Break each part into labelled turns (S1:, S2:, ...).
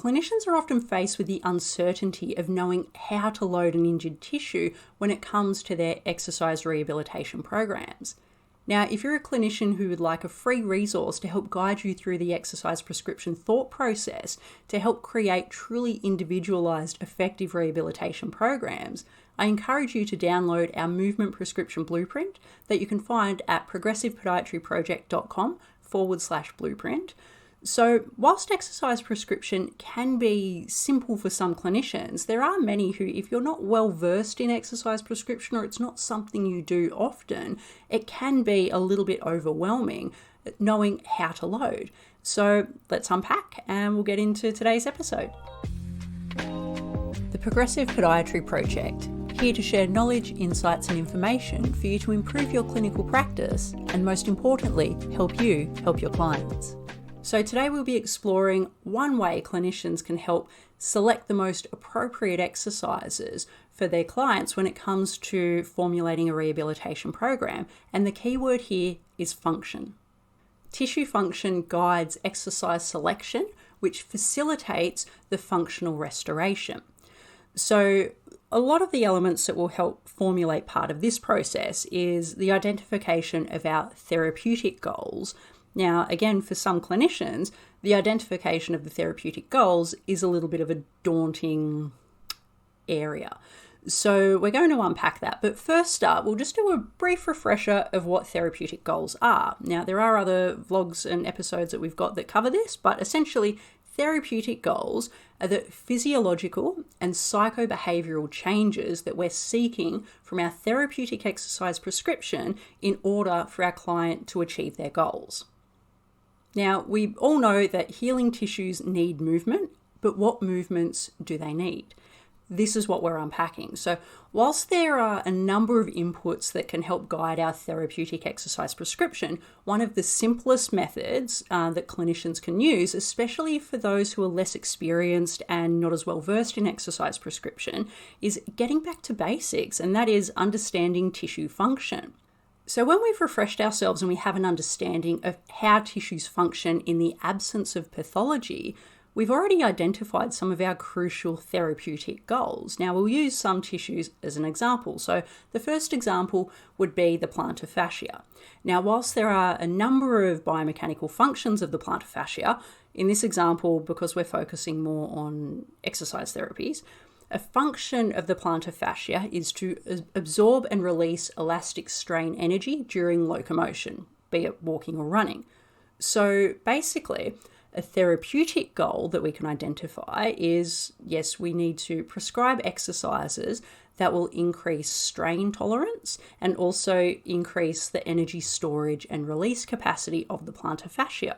S1: clinicians are often faced with the uncertainty of knowing how to load an injured tissue when it comes to their exercise rehabilitation programs. Now, if you're a clinician who would like a free resource to help guide you through the exercise prescription thought process to help create truly individualized, effective rehabilitation programs, I encourage you to download our movement prescription blueprint that you can find at progressivepodiatryproject.com/blueprint. So whilst exercise prescription can be simple for some clinicians, there are many who, if you're not well versed in exercise prescription or it's not something you do often, it can be a little bit overwhelming knowing how to load. So let's unpack and we'll get into today's episode. The Progressive Podiatry Project, here to share knowledge, insights and information for you to improve your clinical practice and, most importantly, help you help your clients. So today we'll be exploring one way clinicians can help select the most appropriate exercises for their clients when it comes to formulating a rehabilitation program. And the key word here is function. Tissue function guides exercise selection, which facilitates the functional restoration. So a lot of the elements that will help formulate part of this process is the identification of our therapeutic goals. Now, again, for some clinicians, the identification of the therapeutic goals is a little bit of a daunting area. So we're going to unpack that. But first up, we'll just do a brief refresher of what therapeutic goals are. Now, there are other vlogs and episodes that we've got that cover this, but essentially, therapeutic goals are the physiological and psychobehavioral changes that we're seeking from our therapeutic exercise prescription in order for our client to achieve their goals. Now, we all know that healing tissues need movement, but what movements do they need? This is what we're unpacking. So whilst there are a number of inputs that can help guide our therapeutic exercise prescription, one of the simplest methods that clinicians can use, especially for those who are less experienced and not as well versed in exercise prescription, is getting back to basics, and that is understanding tissue function. So when we've refreshed ourselves and we have an understanding of how tissues function in the absence of pathology, we've already identified some of our crucial therapeutic goals. Now, we'll use some tissues as an example. So the first example would be the plantar fascia. Now, whilst there are a number of biomechanical functions of the plantar fascia, in this example, because we're focusing more on exercise therapies, a function of the plantar fascia is to absorb and release elastic strain energy during locomotion, be it walking or running. So basically, a therapeutic goal that we can identify is, yes, we need to prescribe exercises that will increase strain tolerance and also increase the energy storage and release capacity of the plantar fascia.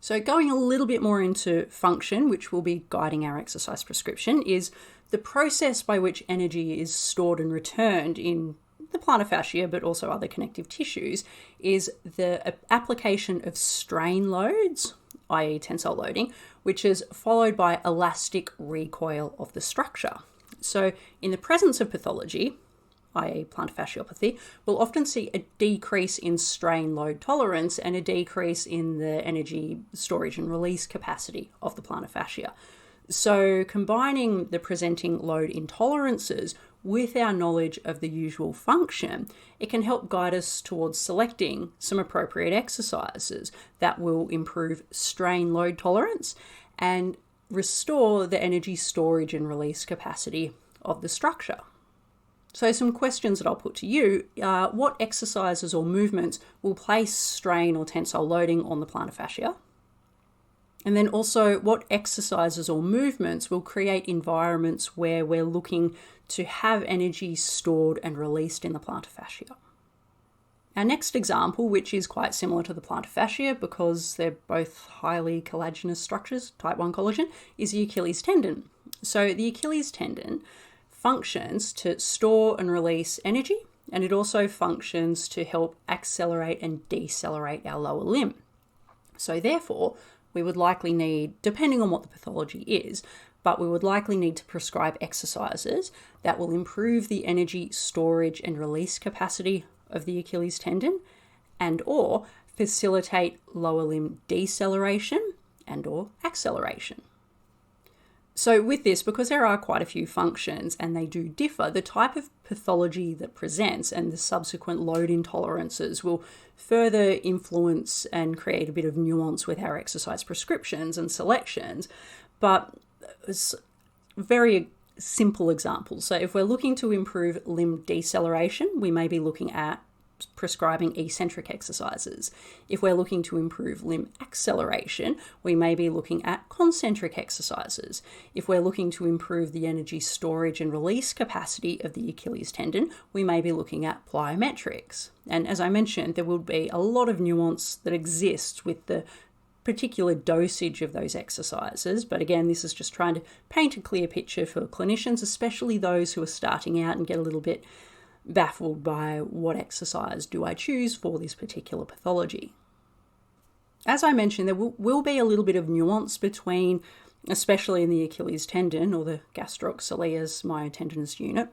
S1: So going a little bit more into function, which will be guiding our exercise prescription, is the process by which energy is stored and returned in the plantar fascia, but also other connective tissues, is the application of strain loads, i.e. tensile loading, which is followed by elastic recoil of the structure. So in the presence of pathology, i.e. plantar fasciopathy, we'll often see a decrease in strain load tolerance and a decrease in the energy storage and release capacity of the plantar fascia. So combining the presenting load intolerances with our knowledge of the usual function, it can help guide us towards selecting some appropriate exercises that will improve strain load tolerance and restore the energy storage and release capacity of the structure. So some questions that I'll put to you are: what exercises or movements will place strain or tensile loading on the plantar fascia? And then also, what exercises or movements will create environments where we're looking to have energy stored and released in the plantar fascia? Our next example, which is quite similar to the plantar fascia because they're both highly collagenous structures, type 1 collagen, is the Achilles tendon. So the Achilles tendon functions to store and release energy, and it also functions to help accelerate and decelerate our lower limb. So therefore, we would likely need, depending on what the pathology is, but we would likely need to prescribe exercises that will improve the energy storage and release capacity of the Achilles tendon and or facilitate lower limb deceleration and or acceleration. So with this, because there are quite a few functions and they do differ, the type of pathology that presents and the subsequent load intolerances will further influence and create a bit of nuance with our exercise prescriptions and selections. But it's very simple examples. So if we're looking to improve limb deceleration, we may be looking at prescribing eccentric exercises. If we're looking to improve limb acceleration, we may be looking at concentric exercises. If we're looking to improve the energy storage and release capacity of the Achilles tendon, we may be looking at plyometrics. And as I mentioned, there will be a lot of nuance that exists with the particular dosage of those exercises. But again, this is just trying to paint a clear picture for clinicians, especially those who are starting out and get a little bit baffled by what exercise do I choose for this particular pathology. As I mentioned, there will be a little bit of nuance between, especially in the Achilles tendon or the gastrocsoleus myotendinous unit,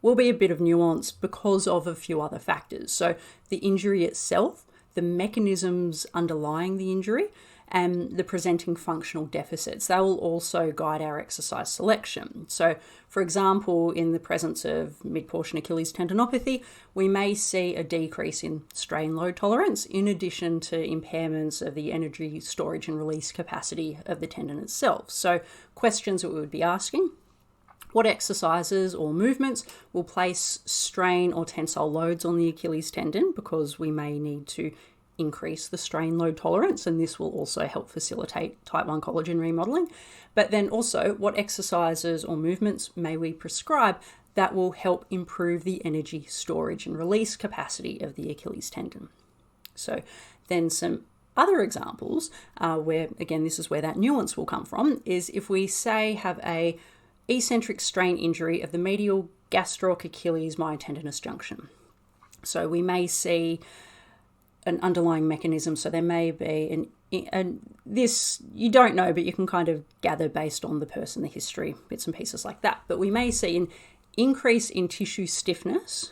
S1: will be a bit of nuance because of a few other factors. So the injury itself, the mechanisms underlying the injury, and the presenting functional deficits. They will also guide our exercise selection. So, for example, in the presence of mid-portion Achilles tendinopathy, we may see a decrease in strain load tolerance in addition to impairments of the energy storage and release capacity of the tendon itself. So, questions that we would be asking: what exercises or movements will place strain or tensile loads on the Achilles tendon, because we may need to increase the strain load tolerance, and this will also help facilitate type 1 collagen remodeling. But then also, what exercises or movements may we prescribe that will help improve the energy storage and release capacity of the Achilles tendon? So then some other examples where, again, this is where that nuance will come from, is if we say have a eccentric strain injury of the medial gastroc Achilles myotendinous junction. So we may see an underlying mechanism. So there may be this you don't know, but you can kind of gather based on the person, the history, bits and pieces like that. But we may see an increase in tissue stiffness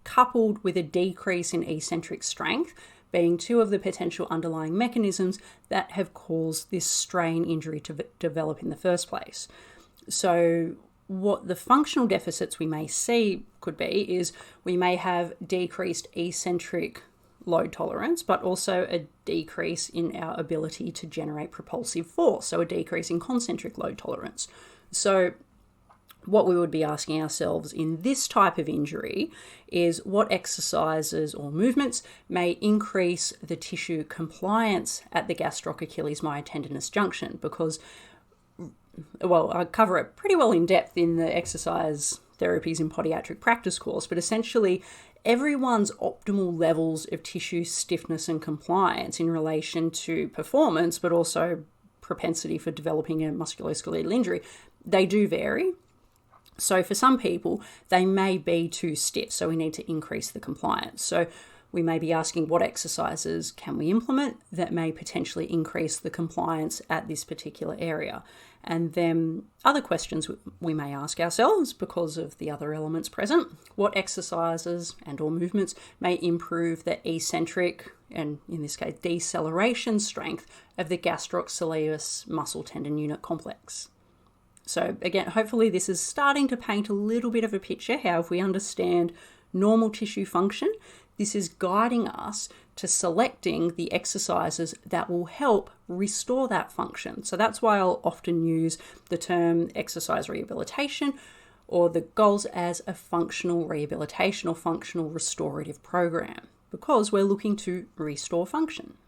S1: coupled with a decrease in eccentric strength being two of the potential underlying mechanisms that have caused this strain injury to develop in the first place. So what the functional deficits we may see could be is we may have decreased eccentric load tolerance, but also a decrease in our ability to generate propulsive force, so a decrease in concentric load tolerance. So what we would be asking ourselves in this type of injury is what exercises or movements may increase the tissue compliance at the gastroc Achilles myotendinous junction, because, well, I cover it pretty well in depth in the exercise therapies in podiatric practice course, but essentially everyone's optimal levels of tissue stiffness and compliance in relation to performance, but also propensity for developing a musculoskeletal injury, they do vary. So for some people, they may be too stiff, so we need to increase the compliance. So we may be asking what exercises can we implement that may potentially increase the compliance at this particular area. And then other questions we may ask ourselves because of the other elements present: what exercises and or movements may improve the eccentric, and in this case deceleration strength of the gastrocsoleus muscle tendon unit complex. So again, hopefully this is starting to paint a little bit of a picture how if we understand normal tissue function, this is guiding us to selecting the exercises that will help restore that function. So that's why I'll often use the term exercise rehabilitation or the goals as a functional rehabilitation or functional restorative program, because we're looking to restore function.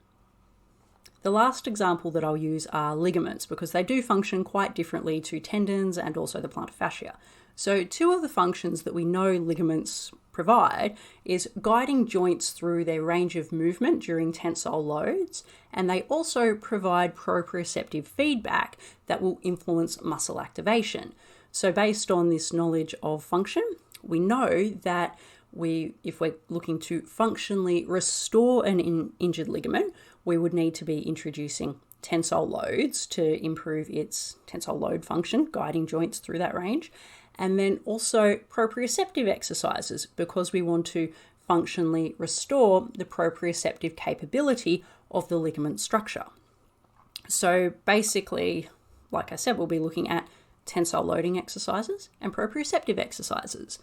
S1: The last example that I'll use are ligaments, because they do function quite differently to tendons and also the plantar fascia. So two of the functions that we know ligaments provide is guiding joints through their range of movement during tensile loads, and they also provide proprioceptive feedback that will influence muscle activation. So based on this knowledge of function, we know that if we're looking to functionally restore an injured ligament, we would need to be introducing tensile loads to improve its tensile load function, guiding joints through that range. And then also proprioceptive exercises, because we want to functionally restore the proprioceptive capability of the ligament structure. So basically, like I said, we'll be looking at tensile loading exercises and proprioceptive exercises.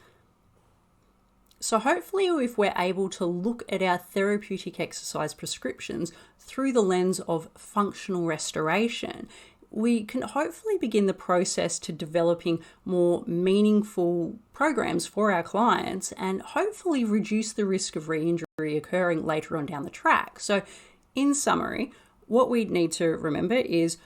S1: So hopefully if we're able to look at our therapeutic exercise prescriptions through the lens of functional restoration, we can hopefully begin the process to developing more meaningful programs for our clients and hopefully reduce the risk of re-injury occurring later on down the track. So in summary, what we need to remember is,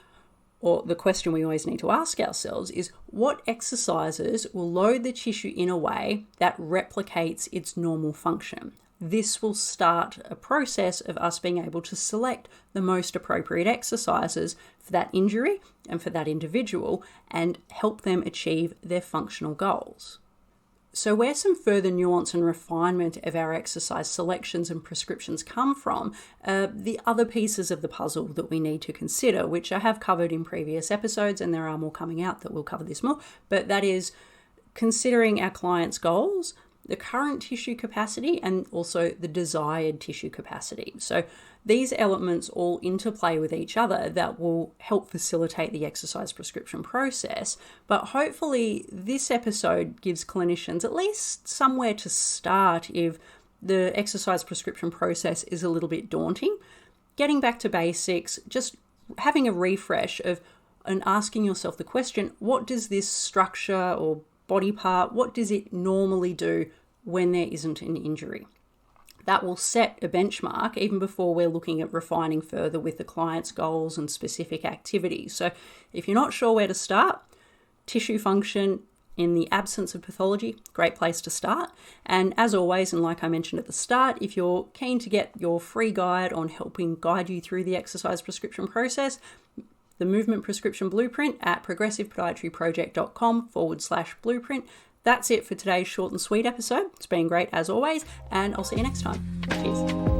S1: or the question we always need to ask ourselves is, what exercises will load the tissue in a way that replicates its normal function? This will start a process of us being able to select the most appropriate exercises for that injury and for that individual and help them achieve their functional goals. So where some further nuance and refinement of our exercise selections and prescriptions come from, the other pieces of the puzzle that we need to consider, which I have covered in previous episodes, and there are more coming out that will cover this more, but that is considering our client's goals, the current tissue capacity, and also the desired tissue capacity. So these elements all interplay with each other that will help facilitate the exercise prescription process. But hopefully this episode gives clinicians at least somewhere to start if the exercise prescription process is a little bit daunting. Getting back to basics, just having a refresh of and asking yourself the question, what does this structure or body part, what does it normally do when there isn't an injury? That will set a benchmark even before we're looking at refining further with the client's goals and specific activities. So if you're not sure where to start, tissue function in the absence of pathology, great place to start. And as always, and like I mentioned at the start, if you're keen to get your free guide on helping guide you through the exercise prescription process, the movement prescription blueprint at progressivepodiatryproject.com/blueprint. That's it for today's short and sweet episode. It's been great as always, and I'll see you next time. Cheers.